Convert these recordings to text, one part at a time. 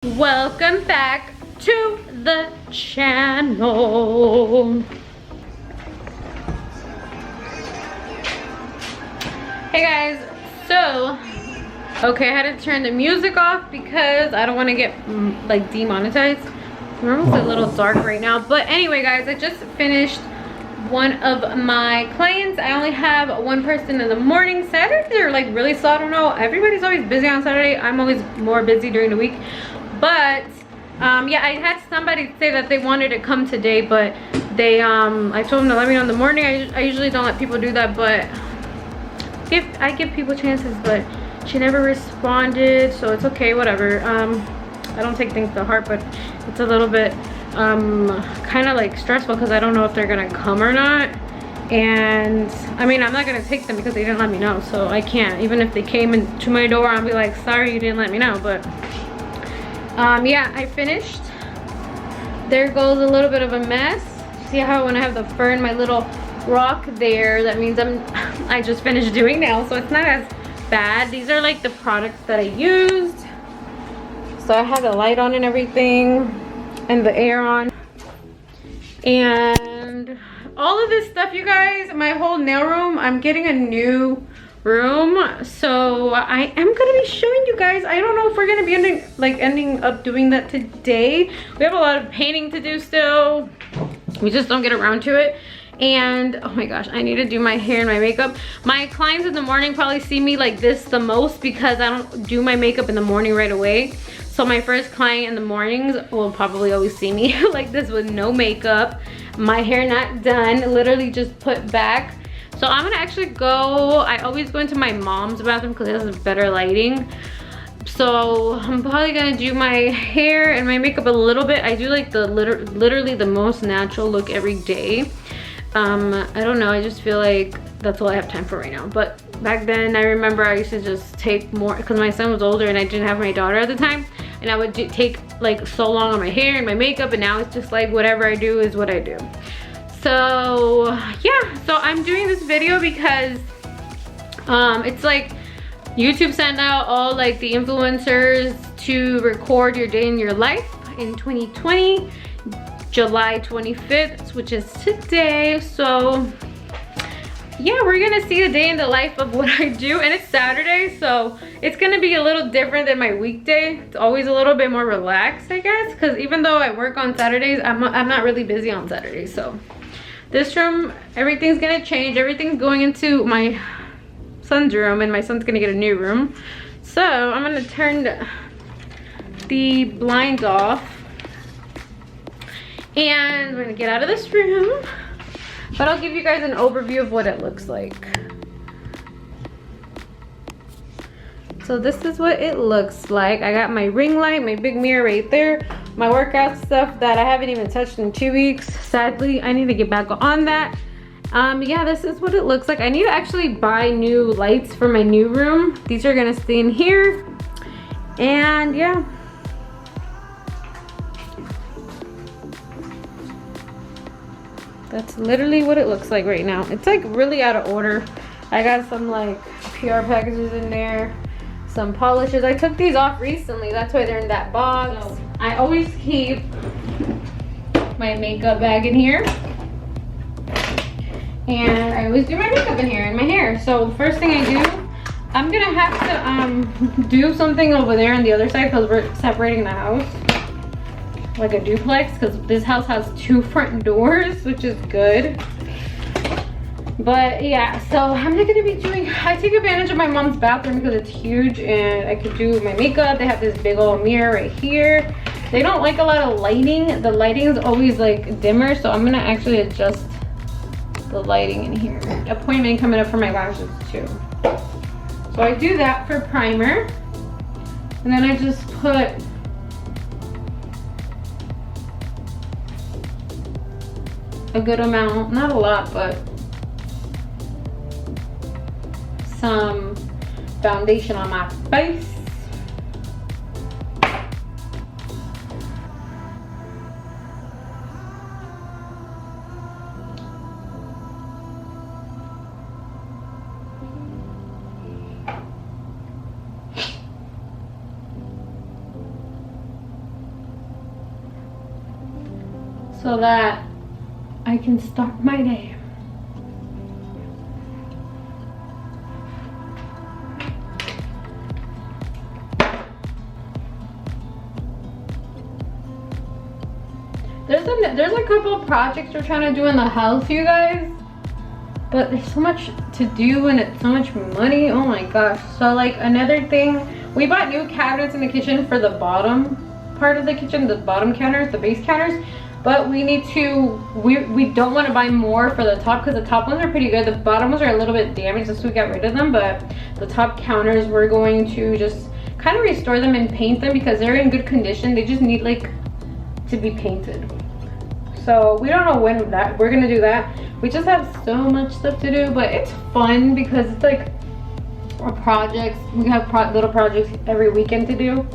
Welcome back to the channel. Hey guys, so okay, I had to turn the music off because I don't want to get like demonetized. We're almost a little dark right now, but anyway guys, I just finished one of my clients. I only have one person in the morning. Saturdays are like really slow. I don't know, everybody's always busy on Saturday. I'm always more busy during the week, but yeah, I had somebody say that they wanted to come today, but they I told them to let me know in the morning. I usually don't let people do that, but I give people chances, but she never responded, so it's okay, whatever. I don't take things to heart, but it's a little bit kind of like stressful because I don't know if they're gonna come or not. And I mean, I'm not gonna take them because they didn't let me know, so I can't. Even if they came into my door, I'll be like, sorry you didn't let me know. But yeah, I finished. There goes a little bit of a mess. See how when I have the fur in my little rock there, that means I just finished doing nails, so it's not as bad. These are like the products that I used. So I have the light on and everything, and the air on, and all of this stuff, you guys. My whole nail room, I'm getting a new room, so I am gonna be showing you guys. I don't know if we're gonna be ending up doing that today. We have a lot of painting to do still. We just don't get around to it. And oh my gosh, I need to do my hair and my makeup. My clients in the morning probably see me like this the most because I don't do my makeup in the morning right away. So my first client in the mornings will probably always see me like this with no makeup, my hair not done, literally just put back. So I'm gonna actually go, I always go into my mom's bathroom because it has better lighting. So I'm probably gonna do my hair and my makeup a little bit. I do like the literally the most natural look every day. I don't know, I just feel like that's all I have time for right now. But back then I remember I used to just take more because my son was older and I didn't have my daughter at the time, and I would take like so long on my hair and my makeup, and now it's just like whatever I do is what I do. So yeah, so I'm doing this video because it's like YouTube sent out all like the influencers to record your day in your life in 2020, July 25th, which is today. So yeah, we're gonna see the day in the life of what I do, and it's Saturday, so it's gonna be a little different than my weekday. It's always a little bit more relaxed, I guess, because even though I work on Saturdays, I'm not really busy on Saturdays. So this room, everything's gonna change. Everything's going into my son's room, and my son's gonna get a new room. So I'm gonna turn the blinds off, and we're gonna get out of this room. But I'll give you guys an overview of what it looks like. So this is what it looks like. I got my ring light, my big mirror right there, my workout stuff that I haven't even touched in 2 weeks. Sadly, I need to get back on that. Yeah, this is what it looks like. I need to actually buy new lights for my new room. These are gonna stay in here. And yeah. That's literally what it looks like right now. It's like really out of order. I got some like PR packages in there, some polishes. I took these off recently, that's why they're in that box. So I always keep my makeup bag in here, and I always do my makeup in here and my hair. So first thing I do, I'm gonna have to do something over there on the other side because we're separating the house like a duplex, because this house has 2 front doors, which is good. But yeah, so I'm not gonna be doing, I take advantage of my mom's bathroom because it's huge and I could do my makeup. They have this big old mirror right here. They don't like a lot of lighting. The lighting is always like dimmer, so I'm gonna actually adjust the lighting in here. Appointment coming up for my lashes too. So I do that for primer, and then I just put a good amount, not a lot, but some foundation on my face. so that I can start my day. There's a couple of projects we're trying to do in the house, you guys, but there's so much to do and it's so much money. Oh my gosh. So like another thing, we bought new cabinets in the kitchen for the bottom part of the kitchen, the bottom counters, the base counters, but we need to, we don't want to buy more for the top because the top ones are pretty good. The bottom ones are a little bit damaged, so we got rid of them, but the top counters we're going to just kind of restore them and paint them because they're in good condition. They just need like to be painted. So we don't know when we're gonna do that. We just have so much stuff to do, but it's fun because it's like a project. We have little projects every weekend to do.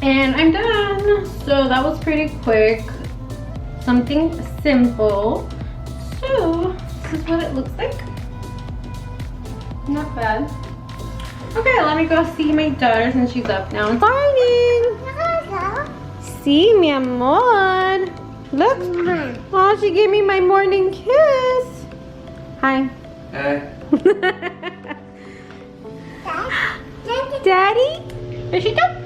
And I'm done. So that was pretty quick. Something simple. So this is what it looks like. Not bad. Okay, let me go see my daughter since she's up now. Morning. See, mi amor. Look. Oh, she gave me my morning kiss. Hi. Hi. Daddy? Besito?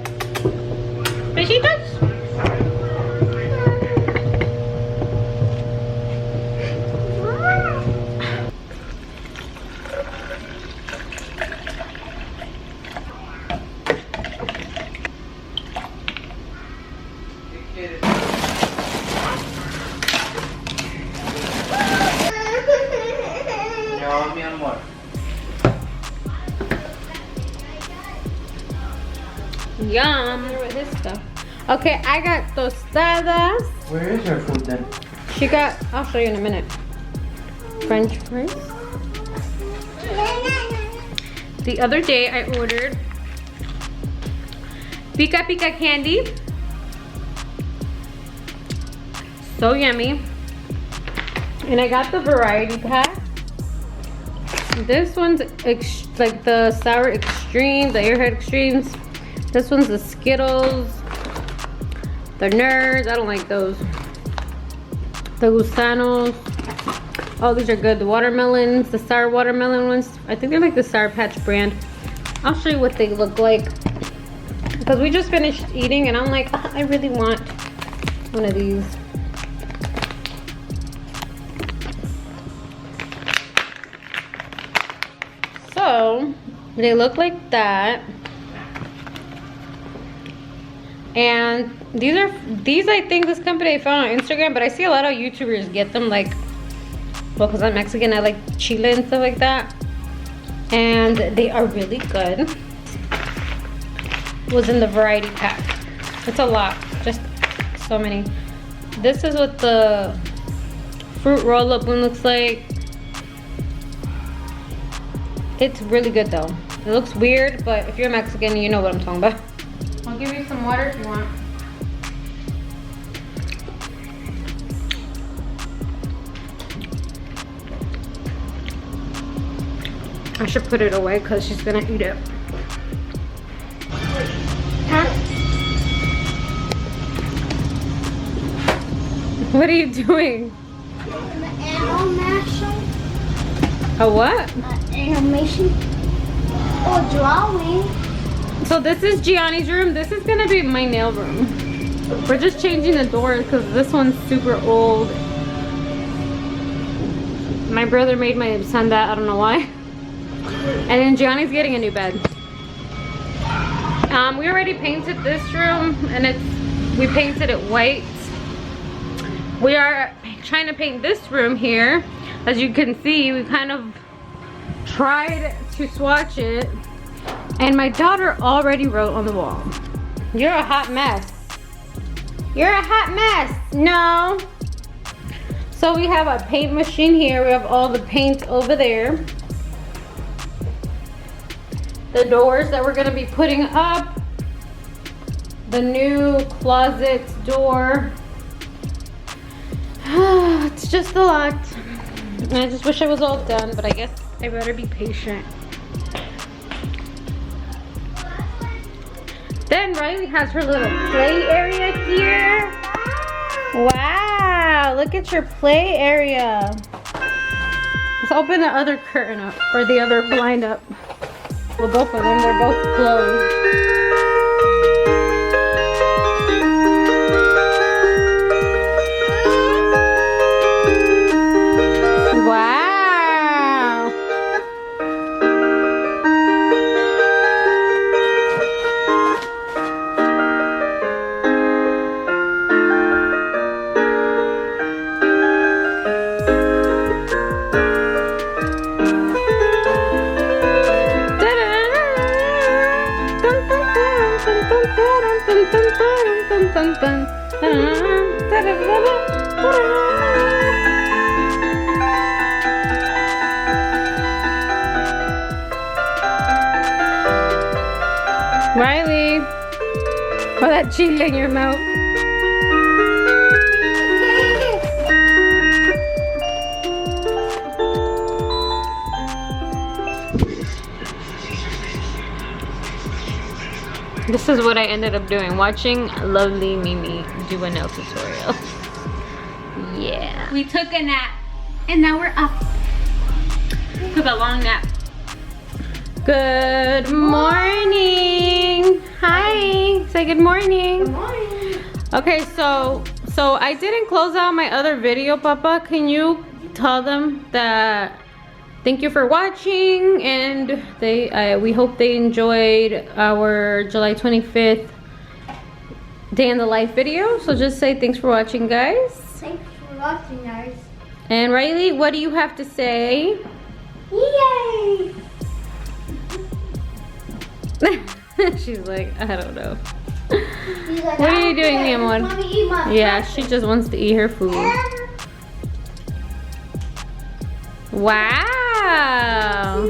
Besitos. No, mi amor. Yum. With his stuff. Okay, I got tostadas. Where is her food then? She got, I'll show you in a minute. French fries. The other day I ordered Pika Pika candy. So yummy. And I got the variety pack. This one's like the sour extreme, the airhead extremes. This one's the Skittles. The Nerds, I don't like those. The Gusanos. Oh, these are good. The watermelons, the sour watermelon ones. I think they're like the Sour Patch brand. I'll show you what they look like. Because we just finished eating and I'm like, oh, I really want one of these. So, they look like that. And these I think this company I found on Instagram, but I see a lot of YouTubers get them, like, well, because I'm Mexican, I like chile and stuff like that. And they are really good. Was in the variety pack. It's a lot, just so many. This is what the fruit roll-up one looks like. It's really good though. It looks weird, but if you're Mexican, you know what I'm talking about. I'll give you some water if you want. I should put it away because she's gonna eat it. Huh? What are you doing? An animation. A what? Animation. Or drawing. So this is Gianni's room. This is gonna be my nail room. We're just changing the doors because this one's super old. My brother made my son that, I don't know why. And then Gianni's getting a new bed. We already painted this room and we painted it white. We are trying to paint this room here. As you can see, we kind of tried to swatch it. And my daughter already wrote on the wall, "You're a hot mess. You're a hot mess." No. So we have a paint machine here. We have all the paint over there. The doors that we're gonna be putting up. The new closet door. It's just a lot. I just wish I was all done, but I guess I better be patient. Then Riley has her little play area here. Wow, look at your play area. Let's open the other curtain up, or the other blind up. Well, both of them, they're both closed. Wow. Riley, put that chile in your mouth. This is what I ended up doing, watching lovely Mimi do a nail tutorial. Yeah. We took a nap and now we're up. Took a long nap. Good morning. Hi. Say good morning. Good morning. Okay, so I didn't close out my other video, Papa. Can you tell them that thank you for watching, and we hope they enjoyed our July 25th day in the life video. So just say thanks for watching, guys. Thanks for watching, guys. And Riley, what do you have to say? Yay! She's like, I don't know. He's like, What are you doing, mi amor? Mommy, eat my Yeah, she just wants to eat her food. Wow.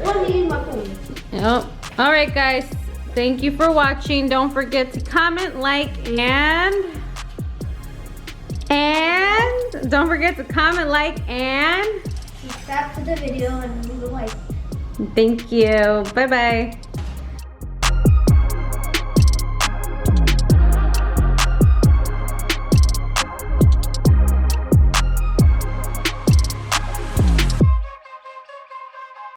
Mommy, eat my food. Yep. All right, guys. Thank you for watching. Don't forget to comment, like, and don't forget to comment, like, and Subscribe to the video and leave a like. thank you. Bye-bye.